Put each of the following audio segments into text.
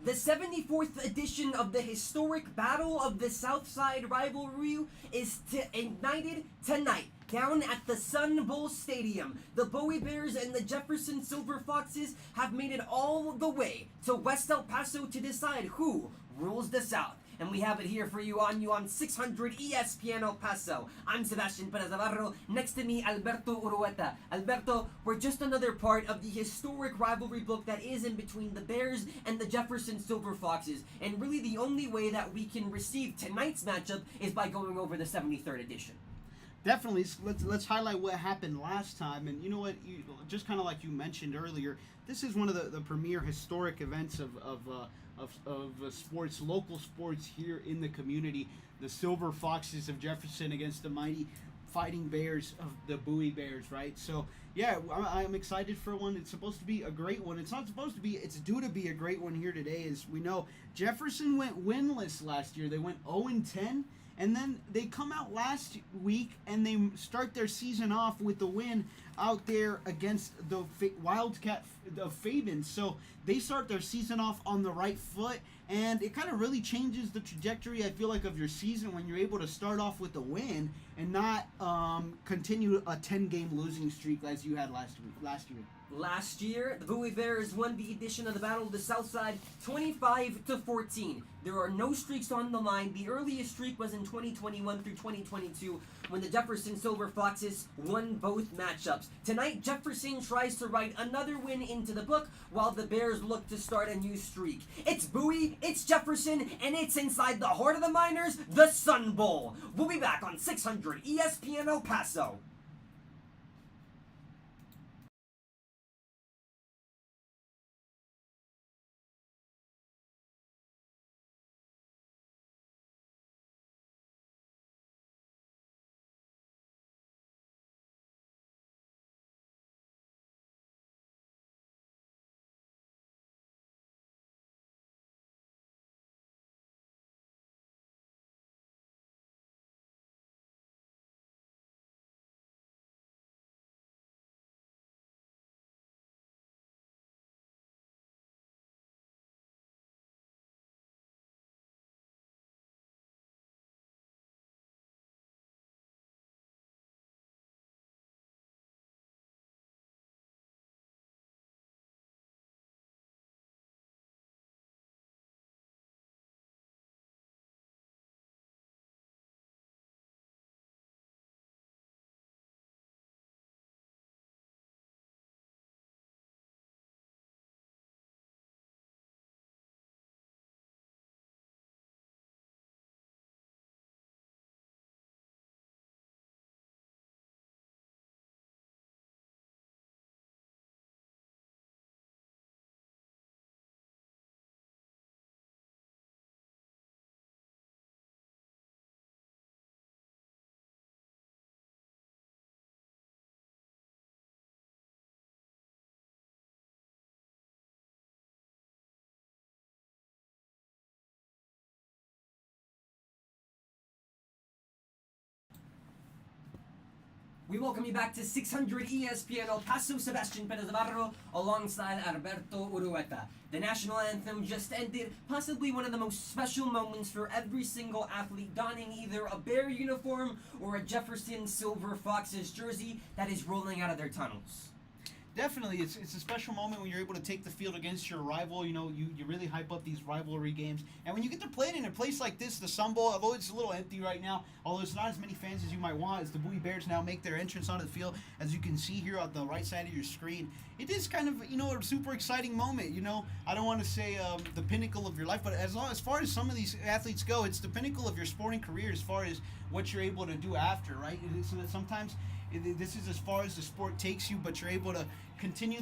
The 74th edition of the historic Battle of the Southside Rivalry is ignited tonight down at the Sun Bowl Stadium. The Bowie Bears and the Jefferson Silver Foxes have made it all the way to West El Paso to decide who rules the South. And we have it here for you on 600 ESPN El Paso. I'm Sebastian Perez-Navarro. Next to me, Alberto Urueta. Alberto, we're just another part of the historic rivalry book that is in between the Bears and the Jefferson Silver Foxes. And really the only way that we can receive tonight's matchup is by going over the 73rd edition. Definitely. Let's highlight what happened last time. And you know what? Just kind of like you mentioned earlier, this is one of the premier historic events of sports, local sports here in the community. The Silver Foxes of Jefferson against the mighty Fighting Bears of the Bowie Bears, right? So, yeah, I'm excited for one. It's supposed to be a great one. It's not supposed to be. It's due to be a great one here today. As we know, Jefferson went winless last year. They went 0-10. And then they come out last week and they start their season off with the win out there against the Wildcat of Fabian. So they start their season off on the right foot, and it kind of really changes the trajectory, I feel like, of your season when you're able to start off with a win and not continue a 10-game losing streak as you had last year. Last year, the Bowie Bears won the edition of the Battle of the Southside 25-14. There are no streaks on the line. The earliest streak was in 2021 through 2022 when the Jefferson Silver Foxes won both matchups. Tonight, Jefferson tries to write another win into the book while the Bears look to start a new streak. It's Bowie, it's Jefferson, and it's inside the heart of the Miners, the Sun Bowl. We'll be back on 600 ESPN El Paso. We welcome you back to 600 ESPN El Paso. Sebastian Perez-Navarro alongside Alberto Urueta. The national anthem just ended, possibly one of the most special moments for every single athlete donning either a Bear uniform or a Jefferson Silver Foxes jersey that is rolling out of their tunnels. Definitely, it's a special moment when you're able to take the field against your rival. You know, you really hype up these rivalry games. And when you get to play it in a place like this, the Sun Bowl, although it's a little empty right now, although it's not as many fans as you might want, as the Bowie Bears now make their entrance onto the field, as you can see here on the right side of your screen, it is kind of, a super exciting moment. I don't want to say the pinnacle of your life, but as far as some of these athletes go, it's the pinnacle of your sporting career as far as what you're able to do after, right? So that sometimes this is as far as the sport takes you, but you're able to continue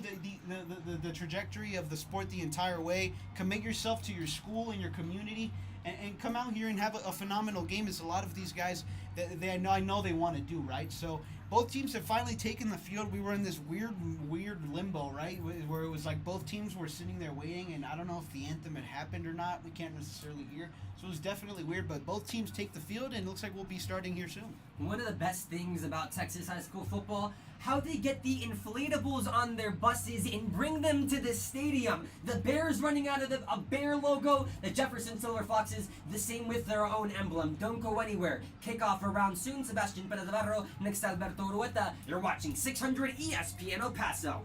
the trajectory of the sport the entire way, commit yourself to your school and your community, and come out here and have a phenomenal game, as a lot of these guys I know they want to do, right? So both teams have finally taken the field. We were in this weird limbo, right, where it was like both teams were sitting there waiting, and I don't know if the anthem had happened or not. We can't necessarily hear, so it was definitely weird, but both teams take the field, and it looks like we'll be starting here soon. One of the best things about Texas high school football, how they get the inflatables on their buses and bring them to the stadium. The Bears running out of a bear logo, the Jefferson Silver Foxes the same with their own emblem. Don't go anywhere. Kickoff around soon. Sebastian, Perez-Navarro, next to Alberto, Urueta. You're watching 600 ESPN El Paso.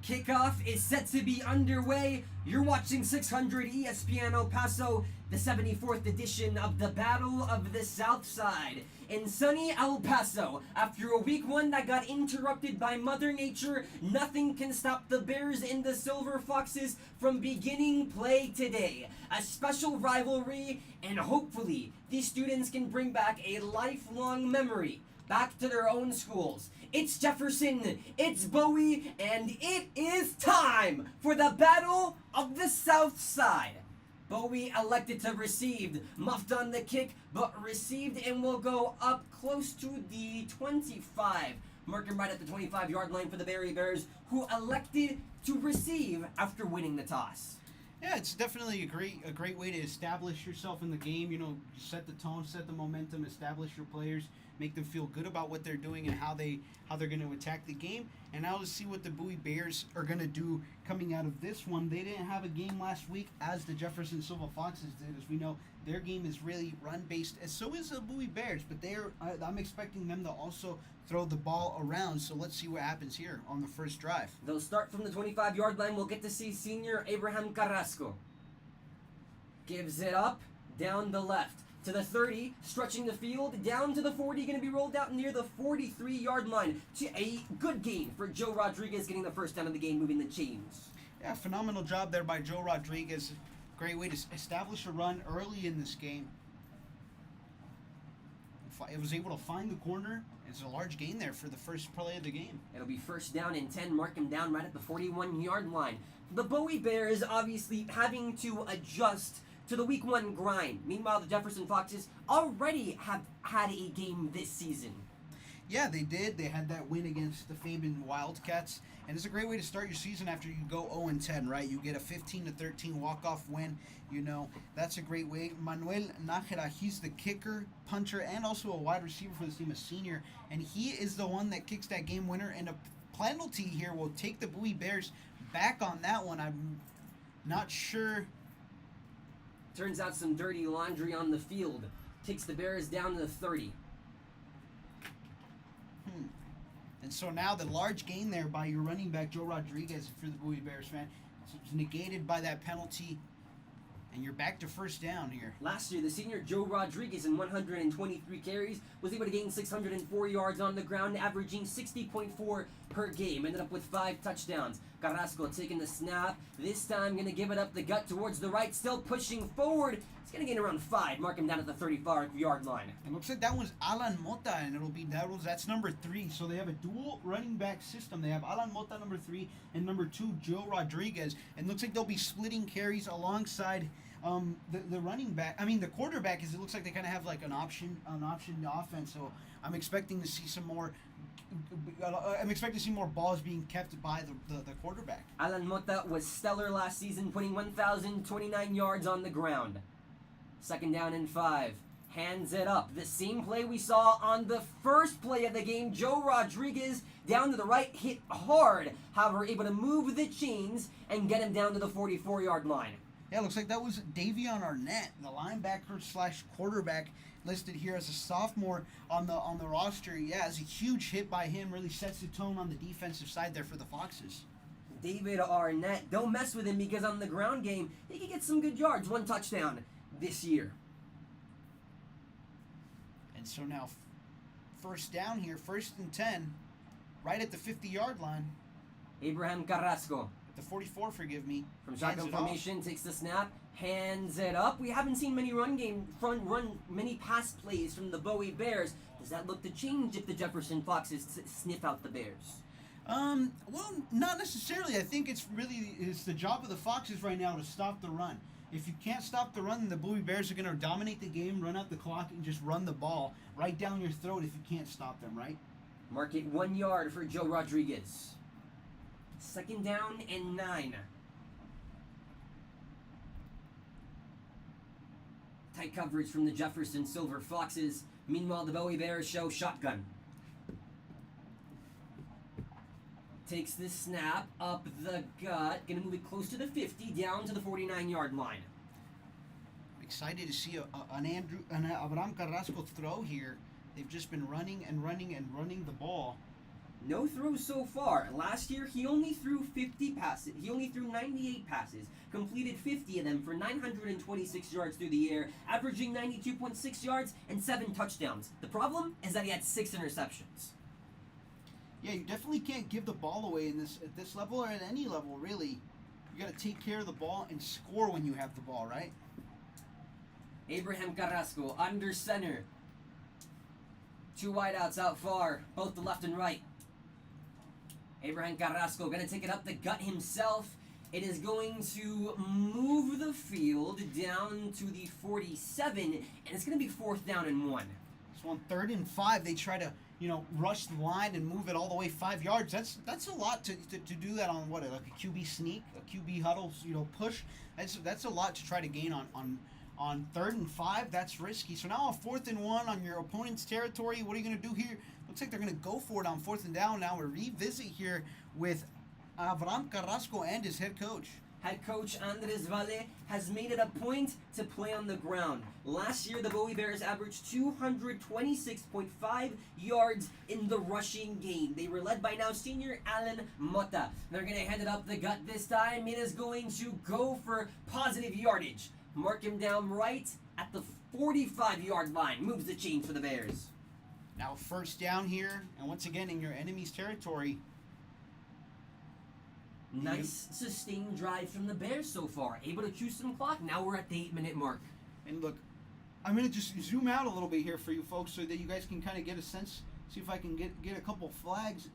Kickoff is set to be underway. You're watching 600 ESPN El Paso, the 74th edition of the Battle of the South Side. In sunny El Paso, after a week one that got interrupted by Mother Nature, nothing can stop the Bears and the Silver Foxes from beginning play today. A special rivalry, and hopefully these students can bring back a lifelong memory back to their own schools. It's Jefferson, it's Bowie, and it is time for the Battle of the South Side. Bowie elected to receive, muffed on the kick, but received and will go up close to the 25. Marking right at the 25-yard line for the Berry Bears, who elected to receive after winning the toss. Yeah, it's definitely a great way to establish yourself in the game. You know, set the tone, set the momentum, establish your players, make them feel good about what they're doing and how they're going to attack the game. And now let's see what the Bowie Bears are going to do coming out of this one. They didn't have a game last week as the Jefferson Silver Foxes did. As we know, their game is really run-based, and so is the Bowie Bears. But I'm expecting them to also throw the ball around. So let's see what happens here on the first drive. They'll start from the 25-yard line. We'll get to see senior Abraham Carrasco. Gives it up, down the left. To the 30, stretching the field, down to the 40, going to be rolled out near the 43-yard line. To a good gain for Joe Rodriguez, getting the first down of the game, moving the chains. Yeah, phenomenal job there by Joe Rodriguez. Great way to establish a run early in this game. It was able to find the corner. It's a large gain there for the first play of the game. It'll be first down and 10. Mark him down right at the 41-yard line. The Bowie Bears obviously having to adjust to the week one grind. Meanwhile, the Jefferson Foxes already have had a game this season. Yeah, they did. They had that win against the Fabian Wildcats, and it's a great way to start your season after you go 0-10, right? You get a 15-13 walk-off win. You know, that's a great way. Manuel Nájera, he's the kicker, punter, and also a wide receiver for this team, a senior, and he is the one that kicks that game winner, and a penalty here will take the Bowie Bears back on that one. I'm not sure. Turns out some dirty laundry on the field. Takes the Bears down to the 30. And so now the large gain there by your running back, Joe Rodriguez, for the Bowie Bears fan, it's negated by that penalty, and you're back to first down here. Last year, the senior Joe Rodriguez in 123 carries was able to gain 604 yards on the ground, averaging 60.4 per game. Ended up with 5 touchdowns. Carrasco taking the snap. This time going to give it up the gut towards the right, still pushing forward. He's going to gain around 5. Mark him down at the 35-yard line. It looks like that was Alan Mota, and that's number 3. So they have a dual running back system. They have Alan Mota, number 3, and number 2, Joe Rodriguez. And looks like they'll be splitting carries alongside the running back. I mean, the quarterback, is it looks like they kind of have like an option offense. So I'm expecting to see some more. I'm expecting to see more balls being kept by the quarterback. Alan Mota was stellar last season, putting 1,029 yards on the ground. Second down and 5. Hands it up. The same play we saw on the first play of the game. Joe Rodriguez down to the right, hit hard. However, able to move the chains and get him down to the 44-yard line. Yeah, looks like that was Davion Arnett, the linebacker / quarterback, listed here as a sophomore on the roster. Yeah, it's a huge hit by him. Really sets the tone on the defensive side there for the Foxes. David Arnett. Don't mess with him because on the ground game, he can get some good yards. 1 touchdown this year. And so now, first down here, 1st and 10, right at the 50-yard line. Abraham Carrasco. At the 44, forgive me. From shotgun formation, takes the snap, hands it up. We haven't seen many many pass plays from the Bowie Bears. Does that look to change if the Jefferson Foxes sniff out the Bears? Well, not necessarily. I think it's the job of the Foxes right now to stop the run. If you can't stop the run, then the Bowie Bears are going to dominate the game, run out the clock, and just run the ball right down your throat if you can't stop them, right? Mark it 1 yard for Joe Rodriguez. 2nd down and 9. Tight coverage from the Jefferson Silver Foxes. Meanwhile, the Bowie Bears show shotgun. Takes this snap up the gut. Gonna move it close to the 50, down to the 49-yard line. Excited to see an Abraham Carrasco throw here. They've just been running and running and running the ball. No throws so far. Last year, he only threw 50 passes. He only threw 98 passes, completed 50 of them for 926 yards through the air, averaging 92.6 yards and 7 touchdowns. The problem is that he had 6 interceptions. Yeah, you definitely can't give the ball away at this level or at any level, really. You got to take care of the ball and score when you have the ball, right? Abraham Carrasco under center. 2 wideouts out far, both the left and right. Abraham Carrasco going to take it up the gut himself. It is going to move the field down to the 47, and it's going to be 4th down and 1. So on 3rd and 5, they try to, rush the line and move it all the way 5 yards. That's a lot to do that on like a QB sneak, a QB huddle, push. That's a lot to try to gain on 3rd and 5. That's risky. So now on 4th and 1 on your opponent's territory, what are you going to do here? Looks like they're going to go for it on 4th and down. Now we revisit here with Abraham Carrasco and his head coach. Head coach Andres Valle has made it a point to play on the ground. Last year, the Bowie Bears averaged 226.5 yards in the rushing game. They were led by now senior Alan Mota. They're going to hand it up the gut this time. It is going to go for positive yardage. Mark him down right at the 45-yard line. Moves the chain for the Bears. Now 1st down here, and once again in your enemy's territory. Nice sustained drive from the Bears so far. Able to choose some clock. Now we're at the 8-minute mark. And look, I'm going to just zoom out a little bit here for you folks so that you guys can kind of get a sense, see if I can get a couple flags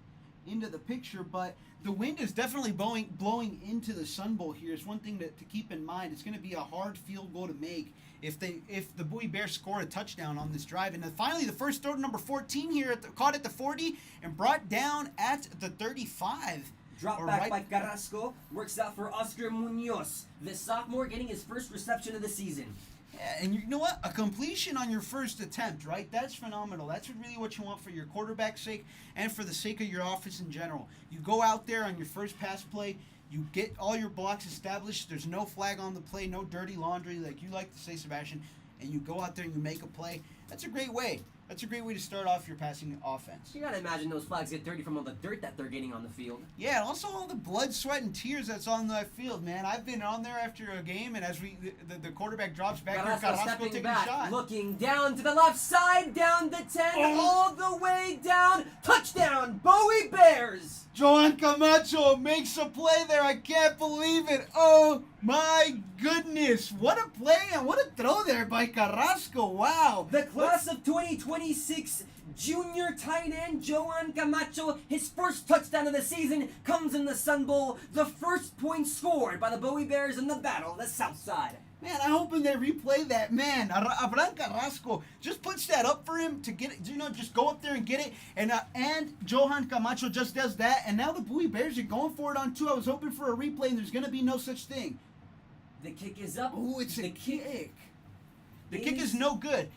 into the picture. But the wind is definitely blowing into the Sun Bowl here. It's one thing to keep in mind. It's going to be a hard field goal to make if the Bowie Bears score a touchdown on this drive. And then finally, the first throw to number 14 here, caught at the 40 and brought down at the 35. Drop back by Carrasco. Works out for Oscar Munoz, the sophomore, getting his first reception of the season. Yeah, and you know what? A completion on your first attempt, right? That's phenomenal. That's really what you want for your quarterback's sake and for the sake of your offense in general. You go out there on your first pass play, you get all your blocks established, there's no flag on the play, no dirty laundry, like you like to say, Sebastian, and you go out there and you make a play. That's a great way. That's a great way to start off your passing offense. You gotta imagine those flags get dirty from all the dirt that they're getting on the field. Yeah, and also all the blood, sweat, and tears that's on the field, man. I've been on there after a game, and as the quarterback drops back here, Carrasco taking a shot. Looking down to the left side, down the 10, all the way down. Touchdown, Bowie Bears! Johan Camacho makes a play there. I can't believe it. Oh, my goodness. What a play and what a throw there by Carrasco. Wow. The class of 2026 junior tight end Johan Camacho, his first touchdown of the season comes in the Sun Bowl. The first point scored by the Bowie Bears in the battle of the South Side. Man, I'm hoping they replay that. Man, Abraham Carrasco just puts that up for him to get it. Just go up there and get it. And Johan Camacho just does that. And now the Bowie Bears are going for it on 2. I was hoping for a replay, and there's going to be no such thing. The kick is up. Oh, it's a kick. The kick is no good.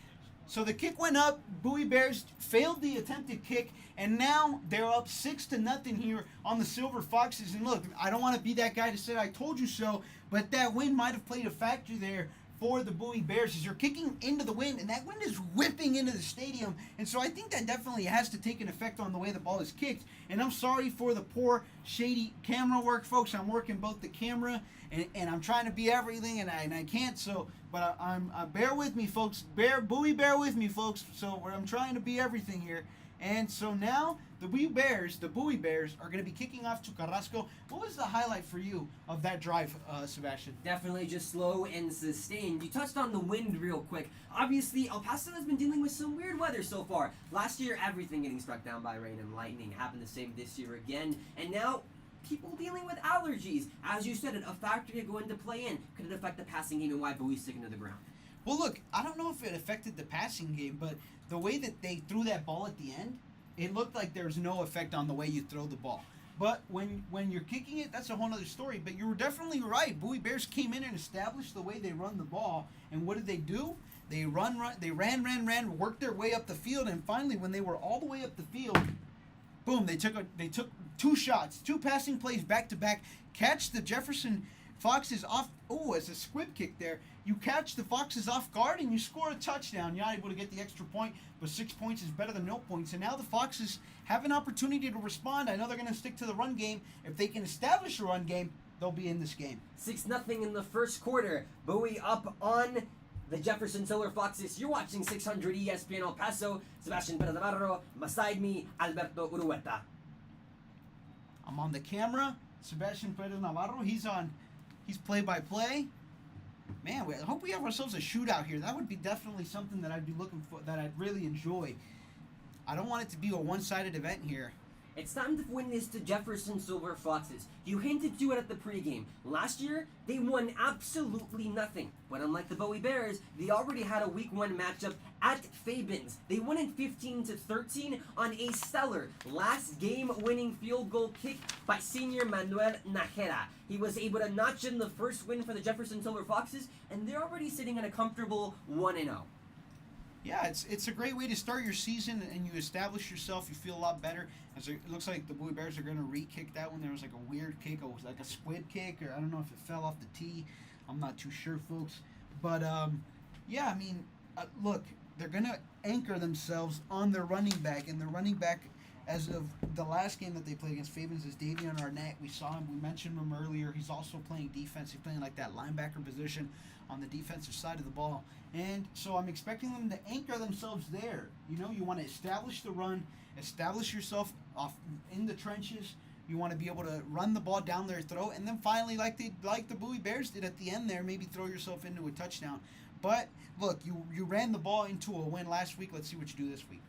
So the kick went up. Bowie Bears failed the attempted kick, and now they're up 6-0 here on the Silver Foxes. And look, I don't want to be that guy to say I told you so, but that win might have played a factor there for the Bowie Bears is you're kicking into the wind, and that wind is whipping into the stadium. And so I think that definitely has to take an effect on the way the ball is kicked. And I'm sorry for the poor, shady camera work, folks. I'm working both the camera and I'm trying to be everything, and I can't. So, but I'm bear with me, folks. Bowie, bear with me, folks. So I'm trying to be everything here. And so now the Bowie Bears are going to be kicking off to Carrasco. What was the highlight for you of that drive, Sebastian? Definitely just slow and sustained. You touched on the wind real quick. Obviously, El Paso has been dealing with some weird weather so far. Last year, everything getting struck down by rain and lightning happened the same this year again. And now, people dealing with allergies. As you said, a factor could go into play in. Could it affect the passing game and why Bowie's sticking to the ground? Well, look, I don't know if it affected the passing game, but the way that they threw that ball at the end, it looked like there's no effect on the way you throw the ball. But when you're kicking it, that's a whole other story. But you were definitely right. Bowie Bears came in and established the way they run the ball. And what did they do? They ran, worked their way up the field, and finally, when they were all the way up the field, boom! They took 2 shots, 2 passing plays back to back. Catch the Jefferson Foxes off. Oh, it's a squib kick there. You catch the Foxes off guard and you score a touchdown. You're not able to get the extra point, but 6 points is better than no points. And now the Foxes have an opportunity to respond. I know they're going to stick to the run game. If they can establish a run game, they'll be in this game. 6-0 in the first quarter. Bowie up on the Jefferson Silver Foxes. You're watching 600 ESPN El Paso. Sebastian Perez-Navarro. Beside me, Alberto Urueta. I'm on the camera. Sebastian Perez-Navarro. He's play-by-play. Man, I hope we have ourselves a shootout here. That would be definitely something that I'd be looking for, that I'd really enjoy. I don't want it to be a one-sided event here. It's time to win this to Jefferson Silver Foxes. You hinted to it at the pregame. Last year, they won absolutely nothing. But unlike the Bowie Bears, they already had a week 1 matchup at Fabens. They won in 15-13 on a stellar last game-winning field goal kick by senior Manuel Najera. He was able to notch in the first win for the Jefferson Silver Foxes, and they're already sitting at a comfortable 1-0. Yeah, it's a great way to start your season, and you establish yourself. You feel a lot better. It looks like the Bowie Bears are going to re-kick that one. There was like a weird kick, it was like a squib kick, or I don't know if it fell off the tee. I'm not too sure, folks. But yeah, I mean, look, they're going to anchor themselves on their running back, and their running back, as of the last game that they played against Fabens, is Davion Arnett. We saw him. We mentioned him earlier. He's also playing defense. He's playing like that linebacker position on the defensive side of the ball. And so I'm expecting them to anchor themselves there. You know, you want to establish the run, establish yourself off in the trenches. You want to be able to run the ball down their throat, and then finally, like the Bowie Bears did at the end there, maybe throw yourself into a touchdown. But look, you ran the ball into a win last week. Let's see what you do this week.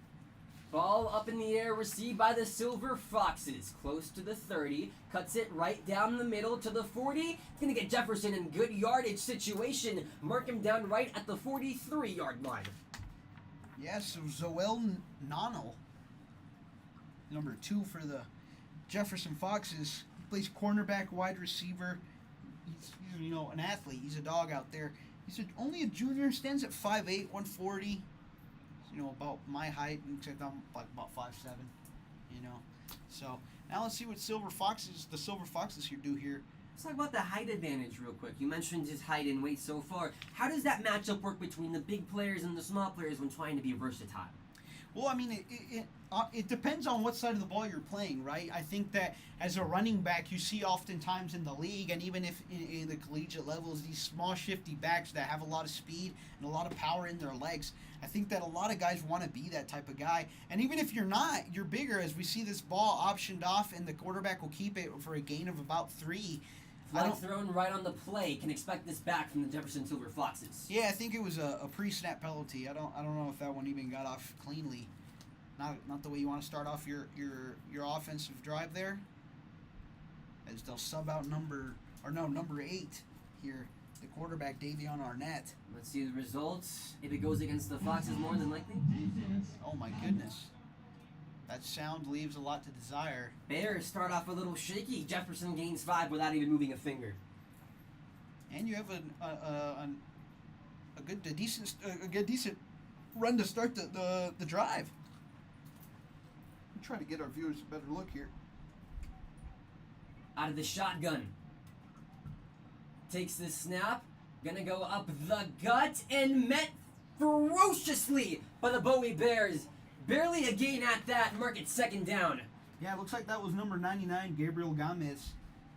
Ball up in the air, received by the Silver Foxes. Close to the 30. Cuts it right down the middle to the 40. It's going to get Jefferson in good yardage situation. Mark him down right at the 43-yard line. Yes, Zoel Nano, number 2 for the Jefferson Foxes. He plays cornerback, wide receiver. He's an athlete. He's a dog out there. He's only a junior, stands at 5'8", 140. About my height, except I'm like about 5'7", So now let's see what the Silver Foxes here do here. Let's talk about the height advantage real quick. You mentioned his height and weight so far. How does that matchup work between the big players and the small players when trying to be versatile? Well, I mean, it depends on what side of the ball you're playing, right? I think that as a running back, you see oftentimes in the league, and even if in the collegiate levels, these small, shifty backs that have a lot of speed and a lot of power in their legs. I think that a lot of guys want to be that type of guy. And even if you're not, you're bigger, as we see this ball optioned off, and the quarterback will keep it for a gain of about 3. Flag thrown right on the play. Can expect this back from the Jefferson Silver Foxes. Yeah, I think it was a pre-snap penalty. I don't know if that one even got off cleanly. Not the way you want to start off your offensive drive there. As they'll sub out number 8 here, the quarterback Davion Arnett. Let's see the results. If it goes against the Foxes, more than likely. Oh my goodness. That sound leaves a lot to desire. Bears start off a little shaky. Jefferson gains 5 without even moving a finger. And you have a decent run to start the drive. I'm trying to get our viewers a better look here. Out of the shotgun. Takes the snap. Gonna go up the gut and met ferociously by the Bowie Bears. Barely a gain at that. Mark it second down. Yeah, it looks like that was number 99, Gabriel Gomez,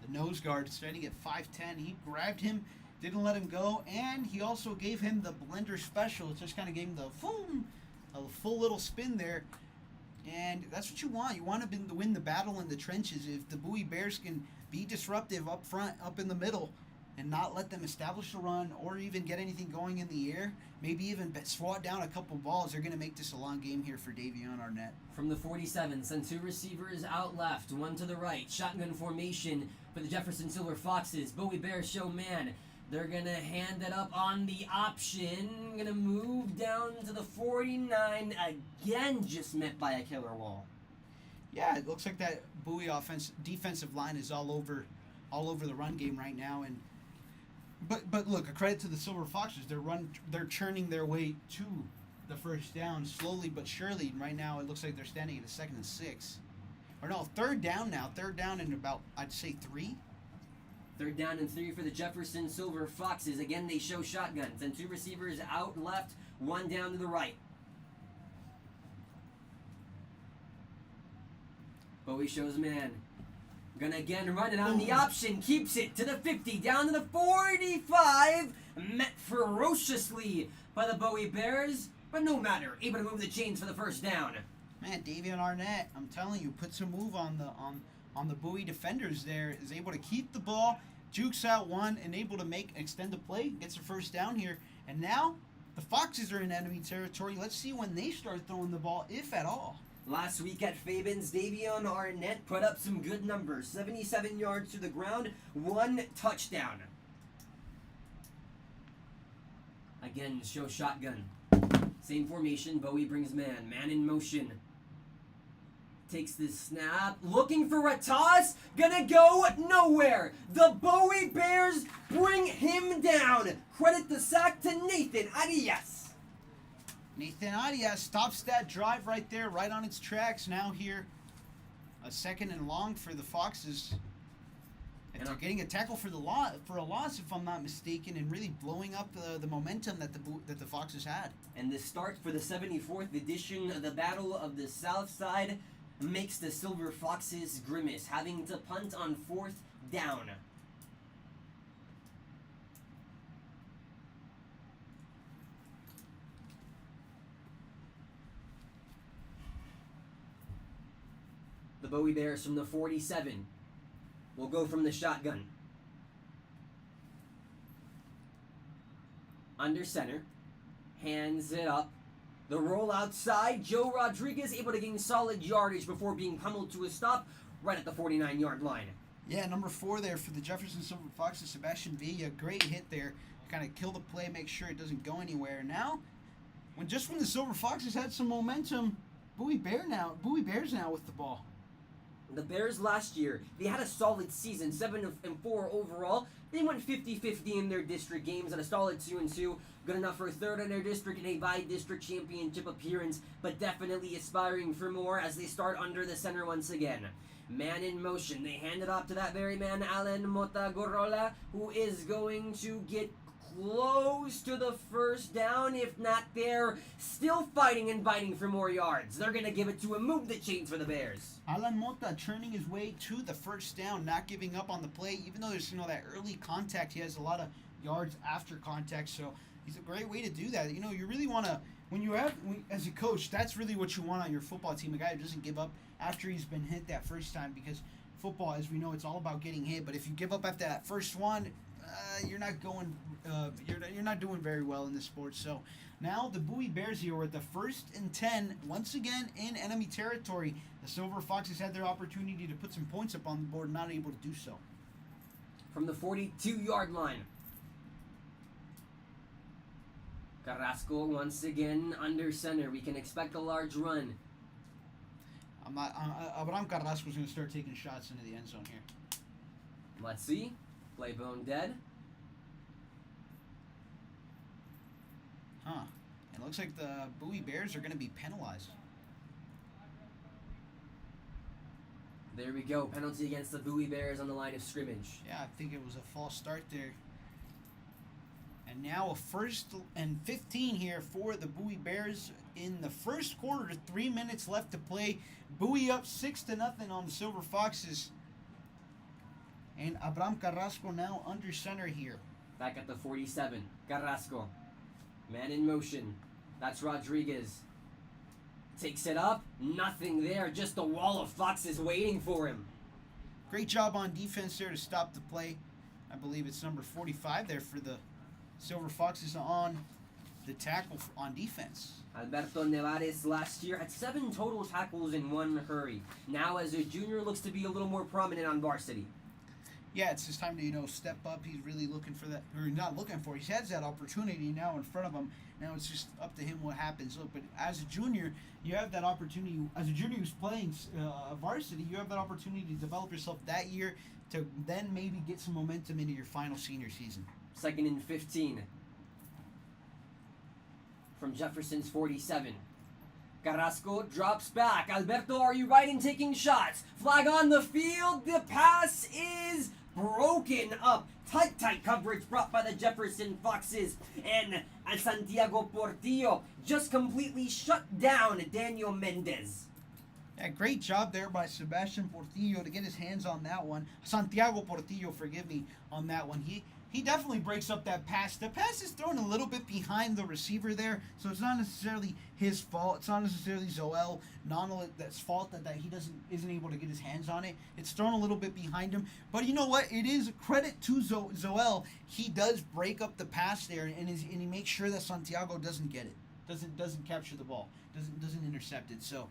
the nose guard, standing at 5'10". He grabbed him, didn't let him go, and he also gave him the blender special. It just kind of gave him a full little spin there. And that's what you want. You want to win the battle in the trenches. If the Bowie Bears can be disruptive up front, up in the middle, and not let them establish a run or even get anything going in the air, maybe even swat down a couple balls, they're going to make this a long game here for Davion Arnett. From the 47, send two receivers out left, one to the right. Shotgun formation for the Jefferson Silver Foxes. Bowie Bears show man. They're going to hand it up on the option. Going to move down to the 49. Again, just met by a killer wall. Yeah, it looks like that Bowie defensive line is all over the run game right now. And but look, a credit to the Silver Foxes. They're churning their way to the first down slowly but surely. And right now, it looks like they're standing at a 2nd and 6. Or no, third down now. Third down in about, I'd say, 3. Third down and 3 for the Jefferson Silver Foxes. Again, they show shotguns. And two receivers out left, one down to the right. Bowie shows man. Gonna again run it on the option. Keeps it to the 50. Down to the 45. Met ferociously by the Bowie Bears. But no matter. Able to move the chains for the first down. Man, Davion Arnett, I'm telling you, puts a move on the Bowie defenders there. Is able to keep the ball, jukes out one, and able to extend the play. Gets the first down here. And now, the Foxes are in enemy territory. Let's see when they start throwing the ball, if at all. Last week at Fabens, Davion Arnett put up some good numbers. 77 yards to the ground, 1 touchdown. Again, show shotgun. Same formation, Bowie brings man. Man in motion. Takes the snap, looking for a toss, gonna go nowhere. The Bowie Bears bring him down. Credit the sack to Nathan Arias. Nathan Arias stops that drive right there, right on its tracks. Now here, a 2nd and long for the Foxes. And they're getting a tackle for a loss, if I'm not mistaken, and really blowing up the momentum that the Foxes had. And the start for the 74th edition of the Battle of the South Side makes the Silver Foxes grimace, having to punt on 4th down. The Bowie Bears from the 47 will go from the shotgun. Under center, hands it up. The roll outside, Joe Rodriguez able to gain solid yardage before being pummeled to a stop right at the 49-yard line. Yeah, number 4 there for the Jefferson Silver Foxes, Sebastian Villa. Great hit there. Kind of kill the play, make sure it doesn't go anywhere. Now, when the Silver Foxes had some momentum, Bowie Bears now with the ball. The Bears last year, they had a solid season, 7-4 overall. They went 50-50 in their district games at a solid 2-2. Good enough for a 3rd in their district and a by-district championship appearance, but definitely aspiring for more as they start under the center once again. Man in motion. They hand it off to that very man, Alan Motagorola, who is going to get close to the first down, if not there. Still fighting and biting for more yards. They're going to give it to him. Move the chains for the Bears. Alan Mota churning his way to the first down, not giving up on the play. Even though there's that early contact, he has a lot of yards after contact. So he's a great way to do that. You really want to, as a coach, that's really what you want on your football team. A guy who doesn't give up after he's been hit that first time, because football, as we know, it's all about getting hit. But if you give up after that first one, you're not doing very well in this sport. So now the Bowie Bears here are at the 1st and 10, once again in enemy territory. The Silver Foxes had their opportunity to put some points up on the board, not able to do so. From the 42-yard line, Carrasco once again under center. We can expect a large run. Abraham Carrasco's going to start taking shots into the end zone here. Let's see. Play bone dead. It looks like the Bowie Bears are going to be penalized. There we go. Penalty against the Bowie Bears on the line of scrimmage. Yeah, I think it was a false start there. And now a 1st and 15 here for the Bowie Bears in the first quarter. 3 minutes left to play. Bowie up 6-0 on the Silver Foxes. And Abram Carrasco now under center here. Back at the 47. Carrasco. Man in motion. That's Rodriguez. Takes it up. Nothing there. Just a wall of Foxes waiting for him. Great job on defense there to stop the play. I believe it's number 45 there for the Silver Foxes on the tackle on defense. Alberto Nevares last year had 7 total tackles in one hurry. Now as a junior looks to be a little more prominent on varsity. Yeah, it's his time to, step up. He's really looking for that, or not looking for. He has that opportunity now in front of him. Now it's just up to him what happens. Look, but as a junior, you have that opportunity. As a junior who's playing varsity, you have that opportunity to develop yourself that year to then maybe get some momentum into your final senior season. 2nd and 15. From Jefferson's 47. Carrasco drops back. Alberto, are you right in taking shots? Flag on the field. The pass is broken up. Tight coverage brought by the Jefferson Foxes. And Santiago Portillo just completely shut down Daniel Mendez. Yeah, great job there by Sebastian Portillo to get his hands on that one. Santiago Portillo, forgive me, on that one. He definitely breaks up that pass. The pass is thrown a little bit behind the receiver there, so it's not necessarily his fault. It's not necessarily Zoel that's fault that he isn't able to get his hands on it. It's thrown a little bit behind him. But you know what? It is a credit to Zoel. He does break up the pass there, and he makes sure that Santiago doesn't get it, doesn't capture the ball, doesn't intercept it. So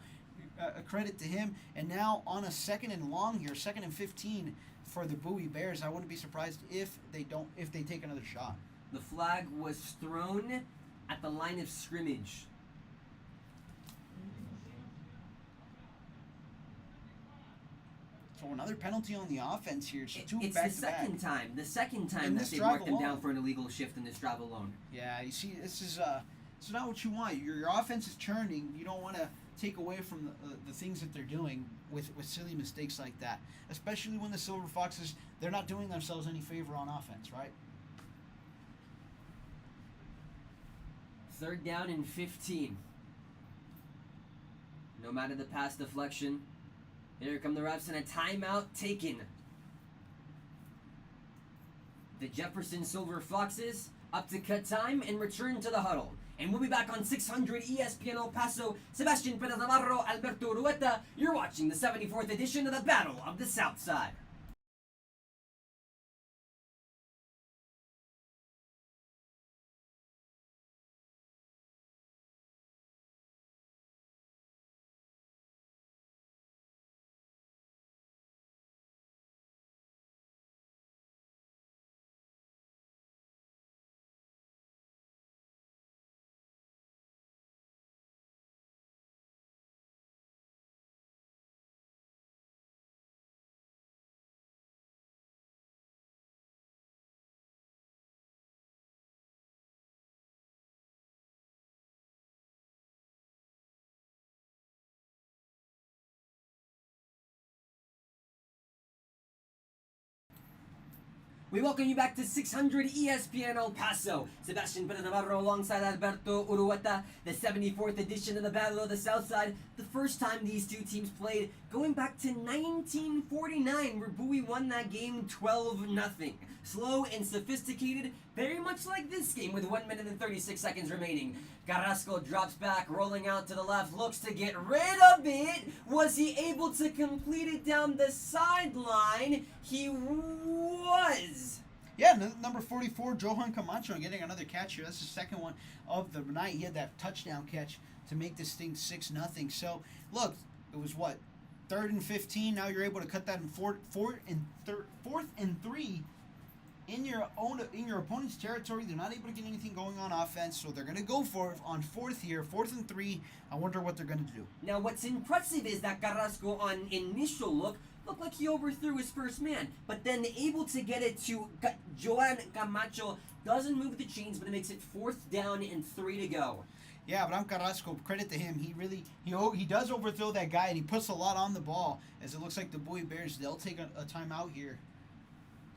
a credit to him. And now on a 2nd and long here, 2nd and 15. For the Bowie Bears, I wouldn't be surprised if they take another shot. The flag was thrown at the line of scrimmage. So another penalty on the offense here. So It's the second time that they've marked him down for an illegal shift in this drive alone. Yeah, you see, this is not what you want. Your offense is churning. You don't want to take away from the things that they're doing with silly mistakes like that. Especially when the Silver Foxes, they're not doing themselves any favor on offense, right? 3rd down and 15. No matter the pass deflection. Here come the refs and a timeout taken. The Jefferson Silver Foxes up to cut time and return to the huddle. And we'll be back on 600 ESPN El Paso. Sebastian, Perez-Navarro, Alberto, Urueta. You're watching the 74th edition of the Battle of the South Side. We welcome you back to 600 ESPN El Paso. Sebastian Perez-Navarro alongside Alberto Urueta, the 74th edition of the Battle of the South Side. The first time these two teams played going back to 1949, where Bowie won that game 12-0. Slow and sophisticated, very much like this game with 1 minute and 36 seconds remaining. Carrasco drops back, rolling out to the left, looks to get rid of it. Was he able to complete it down the sideline? He was. Yeah, number 44, Johan Camacho, getting another catch here. That's the second one of the night. He had that touchdown catch to make this thing 6-0. So, look, it was what? 3rd and 15. Now you're able to cut that in 4th and 3 in your opponent's territory. They're not able to get anything going on offense, so they're going to go for it on 4th here, 4th and 3. I wonder what they're going to do. Now, what's impressive is that Carrasco, on initial looked like he overthrew his first man, but then able to get it to Johan Camacho. Doesn't move the chains, but it makes it 4th down and 3 to go. Yeah, Abraham Carrasco, credit to him. He does overthrow that guy, and he puts a lot on the ball. As it looks like the Bowie Bears, they'll take a timeout here.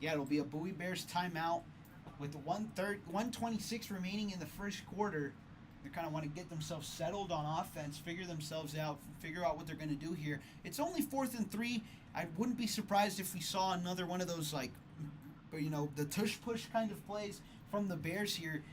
Yeah, it'll be a Bowie Bears timeout with 126 remaining in the first quarter. They kind of want to get themselves settled on offense, figure themselves out, figure out what they're going to do here. It's only 4th and 3. I wouldn't be surprised if we saw another one of those, like, the tush push kind of plays from the Bears here.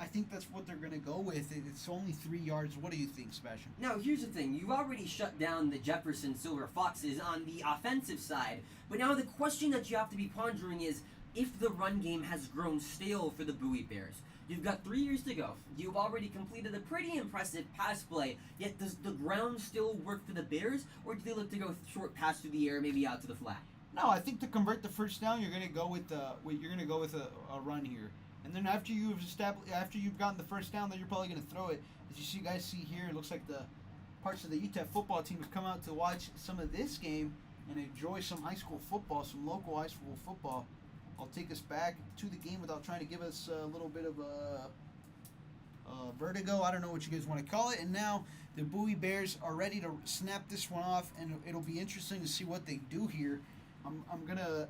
I think that's what they're going to go with. It's only 3 yards. What do you think, Sebastian? Now, here's the thing. You've already shut down the Jefferson Silver Foxes on the offensive side. But now the question that you have to be pondering is if the run game has grown stale for the Bowie Bears. You've got 3 years to go. You've already completed a pretty impressive pass play. Yet does the ground still work for the Bears? Or do they look to go short pass through the air, maybe out to the flat? No, I think to convert the first down, you're going to go with a run here. And then after you've gotten the first down, then you're probably going to throw it. As you guys see here, it looks like the parts of the UTEP football team have come out to watch some of this game and enjoy some high school football, some local high school football. I'll take us back to the game without trying to give us a little bit of a vertigo. I don't know what you guys want to call it. And now the Bowie Bears are ready to snap this one off, and it'll be interesting to see what they do here. I'm gonna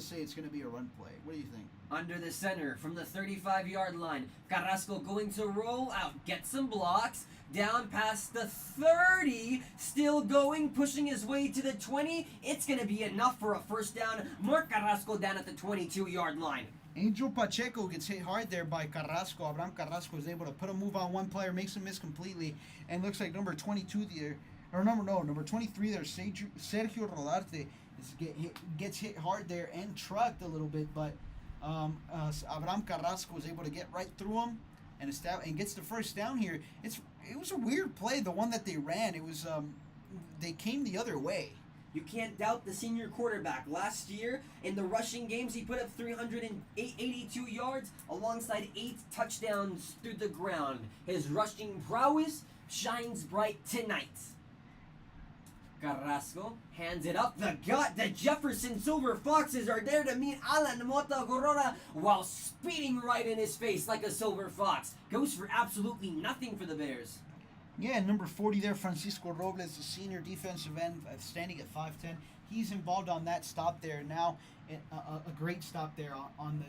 say it's gonna be a run play. What do you think? Under the center from the 35-yard line, Carrasco going to roll out, get some blocks, down past the 30, still going, pushing his way to the 20. It's going to be enough for a first down. Mark Carrasco down at the 22-yard line. Angel Pacheco gets hit hard there by Carrasco. Abraham Carrasco is able to put a move on one player, makes him miss completely, and looks like number 22 there, number 23 there, Sergio Rodarte gets hit hard there and trucked a little bit, but Abraham Carrasco was able to get right through him and gets the first down here. It was a weird play, the one that they ran. It was they came the other way. You can't doubt the senior quarterback. Last year, in the rushing games, he put up 382 yards alongside 8 touchdowns through the ground. His rushing prowess shines bright tonight. Carrasco hands it up the gut. The Jefferson Silver Foxes are there to meet Alan Mota Corona while speeding right in his face like a silver fox. Goes for absolutely nothing for the Bears. Yeah, number 40 there, Francisco Robles, the senior defensive end, standing at 5'10". He's involved on that stop there. Now, a great stop there on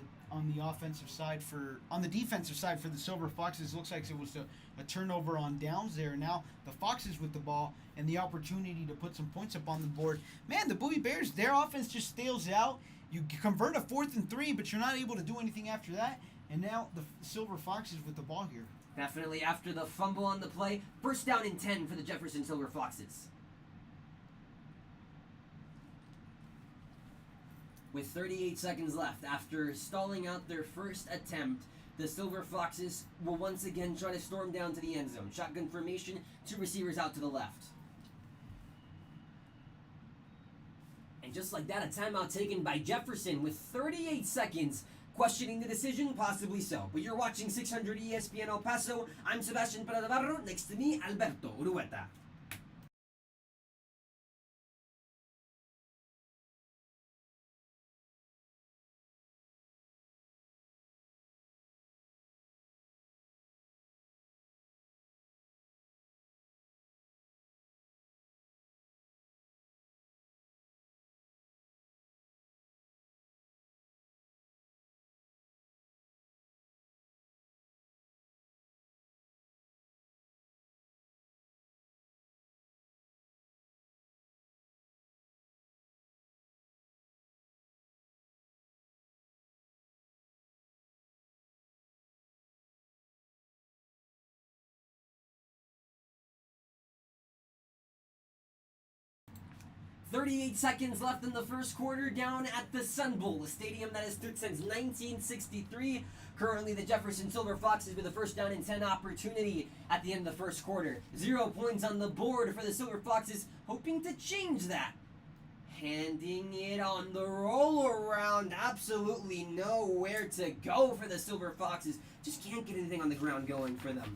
the offensive side on the defensive side for the Silver Foxes. Looks like it was a turnover on downs there. Now the Foxes with the ball and the opportunity to put some points up on the board. Man, the Bowie Bears, their offense just stales out. You convert a 4th and 3, but you're not able to do anything after that. And now the Silver Foxes with the ball here. Definitely after the fumble on the play. First down and 10 for the Jefferson Silver Foxes. With 38 seconds left, after stalling out their first attempt, the Silver Foxes will once again try to storm down to the end zone. Shotgun formation, 2 receivers out to the left. And just like that, a timeout taken by Jefferson with 38 seconds. Questioning the decision? Possibly so. But you're watching 600 ESPN El Paso. I'm Sebastian Perez-Navarro. Next to me, Alberto, Urueta. "38 seconds left in the first quarter down at the Sun Bowl, a stadium that has stood since 1963. Currently, the Jefferson Silver Foxes with a first down and 10 opportunity at the end of the first quarter. 0 points on the board for the Silver Foxes, hoping to change that. Handing it on the roll around. Absolutely nowhere to go for the Silver Foxes. Just can't get anything on the ground going for them.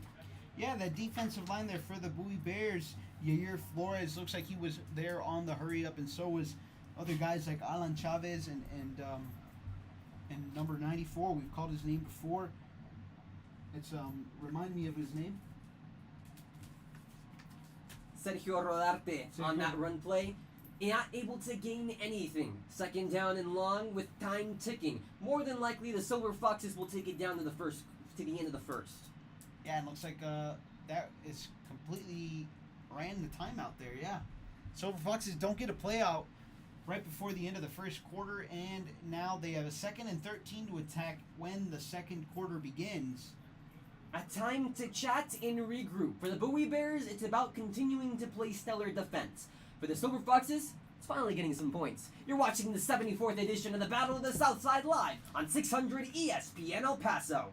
Yeah, that defensive line there for the Bowie Bears. Yair Flores looks like he was there on the hurry up, and so was other guys like Alan Chavez and number 94. We've called his name before. It's remind me of his name. Sergio Rodarte on that run play. not able to gain anything. Second down and long with time ticking. More than likely, the Silver Foxes will take it down to the end of the first. Yeah, it looks like that is completely ran the timeout there. Yeah, Silver Foxes don't get a play out right before the end of the first quarter, and now they have a 2nd and 13 to attack when the second quarter begins. A time to chat and regroup. For the Bowie Bears, it's about continuing to play stellar defense. For the Silver Foxes, it's finally getting some points. You're watching the 74th edition of the Battle of the Southside live on 600 ESPN El Paso.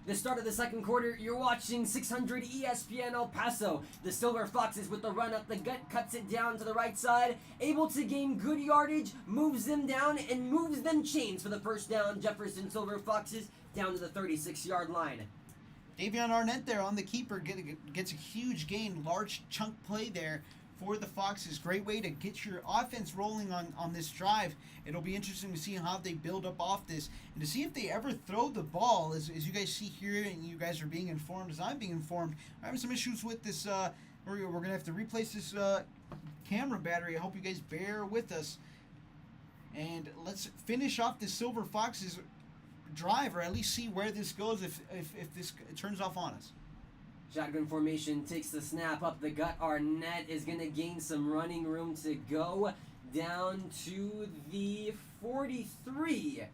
The start of the second quarter, you're watching 600 ESPN El Paso. The Silver Foxes with the run up the gut cuts it down to the right side, able to gain good yardage, moves them down and moves them chains for the first down. Jefferson Silver Foxes down to the 36-yard line. Davion Arnett there on the keeper gets a huge gain, large chunk play there for the Foxes. Great way to get your offense rolling on this drive. It'll be interesting to see how they build up off this and to see if they ever throw the ball. As you guys see here, and you guys are being informed as I'm being informed, I'm having some issues with this. We're going to have to replace this camera battery. I hope you guys bear with us. And let's finish off the Silver Foxes drive, or at least see where this goes if this turns off on us. Shotgun formation takes the snap up the gut. Arnett is going to gain some running room to go down to the 43.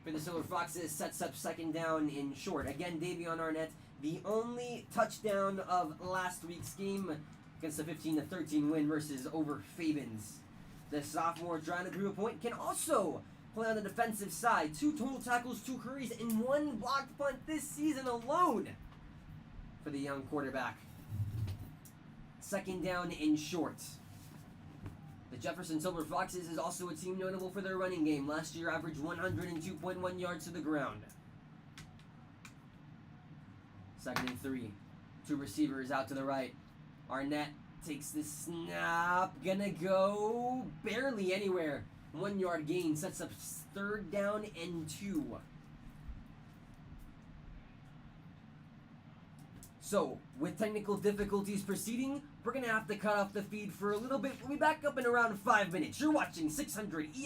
For the Silver Foxes, sets up second down in short. Again, Davion Arnett, the only touchdown of last week's game against the 15-13 win versus over Fabens. The sophomore trying to prove a point can also play on the defensive side. 2 total tackles, 2 hurries, and 1 blocked punt this season alone for the young quarterback. Second down in short. The Jefferson Silver Foxes is also a team notable for their running game. Last year averaged 102.1 yards to the ground. Second and 3. 2 receivers out to the right. Arnett takes the snap. Gonna go barely anywhere. 1 yard gain. Sets up third down and 2. So, with technical difficulties proceeding, we're going to have to cut off the feed for a little bit. We'll be back up in around 5 minutes. You're watching 600 ESPN